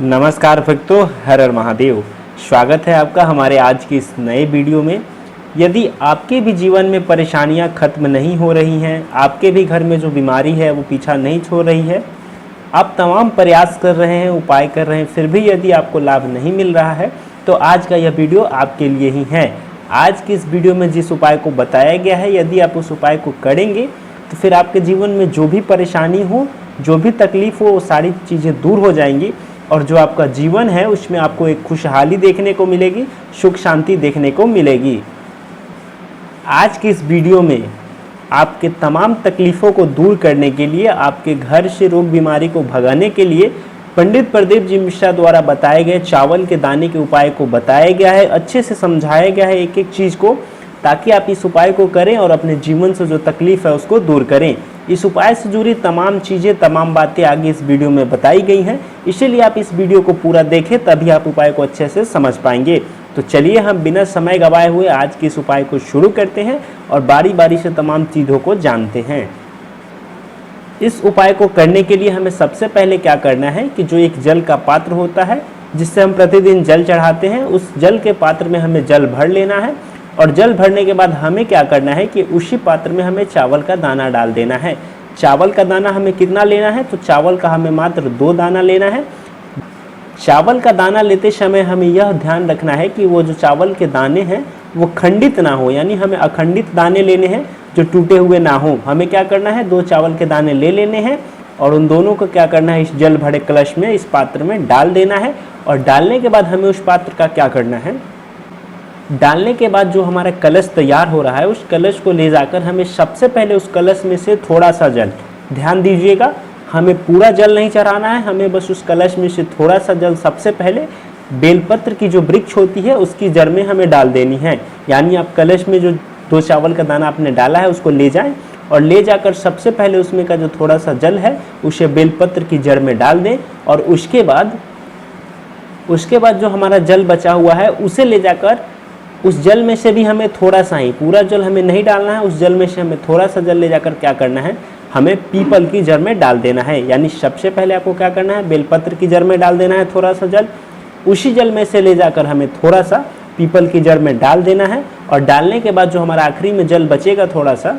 नमस्कार भक्तों, हर हर महादेव। स्वागत है आपका हमारे आज की इस नए वीडियो में। यदि आपके भी जीवन में परेशानियां खत्म नहीं हो रही हैं, आपके भी घर में जो बीमारी है वो पीछा नहीं छोड़ रही है, आप तमाम प्रयास कर रहे हैं, उपाय कर रहे हैं, फिर भी यदि आपको लाभ नहीं मिल रहा है तो आज का यह वीडियो आपके लिए ही है। आज की इस वीडियो में जिस उपाय को बताया गया है, यदि आप उस उपाय को करेंगे तो फिर आपके जीवन में जो भी परेशानी हो, जो भी तकलीफ हो, वो सारी चीज़ें दूर हो जाएंगी और जो आपका जीवन है उसमें आपको एक खुशहाली देखने को मिलेगी, सुख शांति देखने को मिलेगी। आज की इस वीडियो में आपके तमाम तकलीफ़ों को दूर करने के लिए, आपके घर से रोग बीमारी को भगाने के लिए पंडित प्रदीप जी मिश्रा द्वारा बताए गए चावल के दाने के उपाय को बताया गया है। अच्छे से समझाया गया है एक एक चीज़ को, ताकि आप इस उपाय को करें और अपने जीवन से जो तकलीफ़ है उसको दूर करें। इस उपाय से जुड़ी तमाम चीज़ें, तमाम बातें आगे इस वीडियो में बताई गई हैं, इसीलिए आप इस वीडियो को पूरा देखें, तभी आप उपाय को अच्छे से समझ पाएंगे। तो चलिए हम बिना समय गवाए हुए आज के इस उपाय को शुरू करते हैं और बारी बारी से तमाम चीज़ों को जानते हैं। इस उपाय को करने के लिए हमें सबसे पहले क्या करना है कि जो एक जल का पात्र होता है जिससे हम प्रतिदिन जल चढ़ाते हैं, उस जल के पात्र में हमें जल भर लेना है और जल भरने के बाद हमें क्या करना है कि उसी पात्र में हमें चावल का दाना डाल देना है। चावल का दाना हमें कितना लेना है? तो चावल का हमें मात्र 2 दाना लेना है। चावल का दाना लेते समय हमें यह ध्यान रखना है कि वो जो चावल के दाने हैं वो खंडित ना हो, यानी हमें अखंडित दाने लेने हैं जो टूटे हुए ना हो। हमें क्या करना है, 2 चावल के दाने ले लेने हैं और उन दोनों को क्या करना है, इस जल भरे कलश में, इस पात्र में डाल देना है। और डालने के बाद हमें उस पात्र का क्या करना है, डालने के बाद जो हमारा कलश तैयार हो रहा है उस कलश को ले जाकर हमें सबसे पहले उस कलश में से थोड़ा सा जल, ध्यान दीजिएगा, हमें पूरा जल नहीं चढ़ाना है, हमें बस उस कलश में से थोड़ा सा जल सबसे पहले बेलपत्र की जो वृक्ष होती है उसकी जड़ में हमें डाल देनी है। यानी आप कलश में जो 2 चावल का दाना आपने डाला है उसको ले जाएं और ले जाकर सबसे पहले उसमें का जो थोड़ा सा जल है उसे बेलपत्र की जड़ में डाल दें और उसके बाद जो हमारा जल बचा हुआ है उसे ले जाकर उस जल में से भी हमें थोड़ा सा ही, पूरा जल हमें नहीं डालना है, उस जल में से हमें थोड़ा सा जल ले जाकर क्या करना है, हमें पीपल की जड़ में डाल देना है। यानी सबसे पहले आपको क्या करना है, बेलपत्र की जड़ में डाल देना है थोड़ा सा जल, उसी जल में से ले जाकर हमें थोड़ा सा पीपल की जड़ में डाल देना है और डालने के बाद जो हमारा आखिरी में जल बचेगा थोड़ा सा,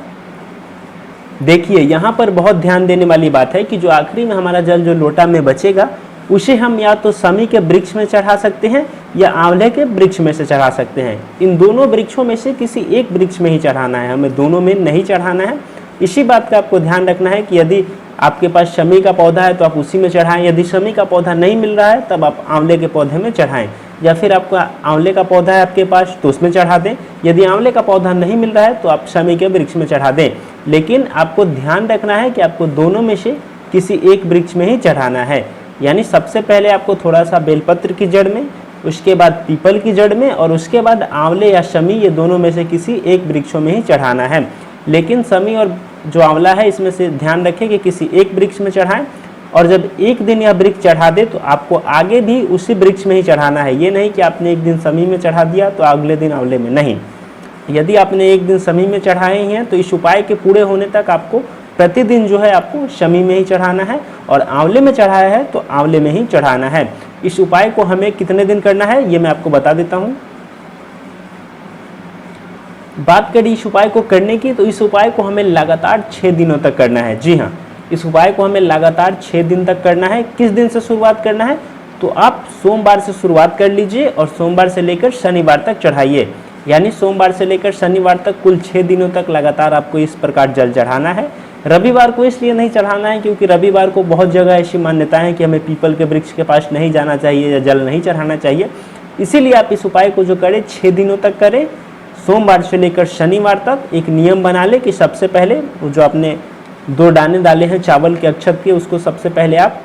देखिए यहाँ पर बहुत ध्यान देने वाली बात है कि जो आखिरी में हमारा जल जो लोटा में बचेगा उसे हम या तो समी के वृक्ष में चढ़ा सकते हैं या आंवले के वृक्ष में से चढ़ा सकते हैं। इन दोनों वृक्षों में से किसी एक वृक्ष में ही चढ़ाना है, हमें दोनों में नहीं चढ़ाना है। इसी बात का आपको ध्यान रखना है कि यदि आपके पास शमी का पौधा है तो आप उसी में चढ़ाएं, यदि शमी का पौधा नहीं मिल रहा है तब आप आंवले के पौधे में चढ़ाएं, या फिर आपका आंवले का पौधा है आपके पास तो उसमें चढ़ा दें। यदि आंवले का पौधा नहीं मिल रहा है तो आप शमी के वृक्ष में चढ़ा दें, लेकिन आपको ध्यान रखना है कि आपको दोनों में से किसी एक वृक्ष में ही चढ़ाना है। यानी सबसे पहले आपको थोड़ा सा बेलपत्र की जड़ में, उसके बाद पीपल की जड़ में और उसके बाद आंवले या शमी, ये दोनों में से किसी एक वृक्षों में ही चढ़ाना है। लेकिन शमी और जो आंवला है इसमें से ध्यान रखें कि किसी एक वृक्ष में चढ़ाएं और जब एक दिन यह वृक्ष चढ़ा दे तो आपको आगे भी उसी वृक्ष में ही चढ़ाना है। ये नहीं कि आपने एक दिन शमी में चढ़ा दिया तो अगले दिन आंवले में, नहीं। यदि आपने एक दिन शमी में चढ़ाए ही हैं तो इस उपाय के पूरे होने तक आपको प्रतिदिन जो है आपको शमी में ही चढ़ाना है और आंवले में चढ़ाया है तो आंवले में ही चढ़ाना है। इस उपाय को हमें कितने दिन करना है ये मैं आपको बता देता हूँ। बात करें इस उपाय को करने की, तो इस उपाय को हमें लगातार 6 दिनों तक करना है। जी हाँ, इस उपाय को हमें लगातार 6 दिन तक करना है। किस दिन से शुरुआत करना है, तो आप सोमवार से शुरुआत कर लीजिए और सोमवार से लेकर शनिवार तक चढ़ाइए। यानी सोमवार से लेकर शनिवार तक कुल 6 दिनों तक लगातार आपको इस प्रकार जल चढ़ाना है। रविवार को इसलिए नहीं चढ़ाना है क्योंकि रविवार को बहुत जगह ऐसी मान्यताएं हैं कि हमें पीपल के वृक्ष के पास नहीं जाना चाहिए या जल नहीं चढ़ाना चाहिए। इसीलिए आप इस उपाय को जो करें 6 दिनों तक करें, सोमवार से लेकर शनिवार तक। एक नियम बना ले कि सबसे पहले जो आपने 2 दाने डाले हैं चावल के अक्षत के, उसको सबसे पहले आप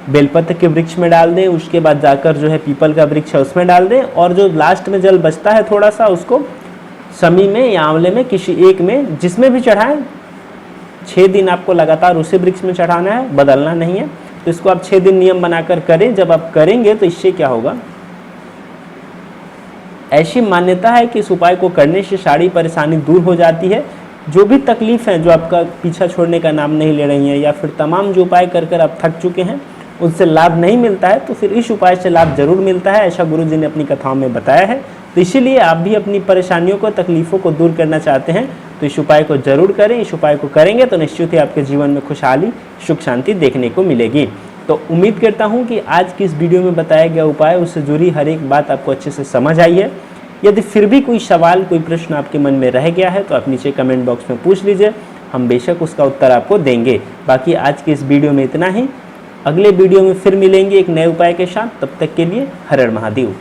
बेलपत्र के वृक्ष में डाल दें, उसके बाद जाकर जो है पीपल का वृक्ष है उसमें डाल दें और जो लास्ट में जल बचता है थोड़ा सा उसको शमी में या आंवले में किसी एक में, जिसमें भी चढ़ाएं, 6 दिन आपको लगातार उसी वृक्ष में चढ़ाना है, बदलना नहीं है। तो इसको आप 6 दिन नियम बनाकर करें। जब आप करेंगे तो इससे क्या होगा, ऐसी मान्यता है कि इस उपाय को करने से सारी परेशानी दूर हो जाती है। जो भी तकलीफ है जो आपका पीछा छोड़ने का नाम नहीं ले रही है या फिर तमाम जो उपाय कर कर आप थक चुके हैं उससे लाभ नहीं मिलता है तो फिर इस उपाय से लाभ जरूर मिलता है, ऐसा गुरु जी ने अपनी कथाओं में बताया है। तो इसीलिए आप भी अपनी परेशानियों को, तकलीफ़ों को दूर करना चाहते हैं तो इस उपाय को जरूर करें। इस उपाय को करेंगे तो निश्चित ही आपके जीवन में खुशहाली, सुख शांति देखने को मिलेगी। तो उम्मीद करता हूँ कि आज की इस वीडियो में बताया गया उपाय, उससे जुड़ी हर एक बात आपको अच्छे से समझ आई है। यदि फिर भी कोई सवाल, कोई प्रश्न आपके मन में रह गया है तो आप नीचे कमेंट बॉक्स में पूछ लीजिए, हम बेशक उसका उत्तर आपको देंगे। बाकी आज की इस वीडियो में इतना ही। अगले वीडियो में फिर मिलेंगे एक नए उपाय के साथ। तब तक के लिए हर हर महादेव।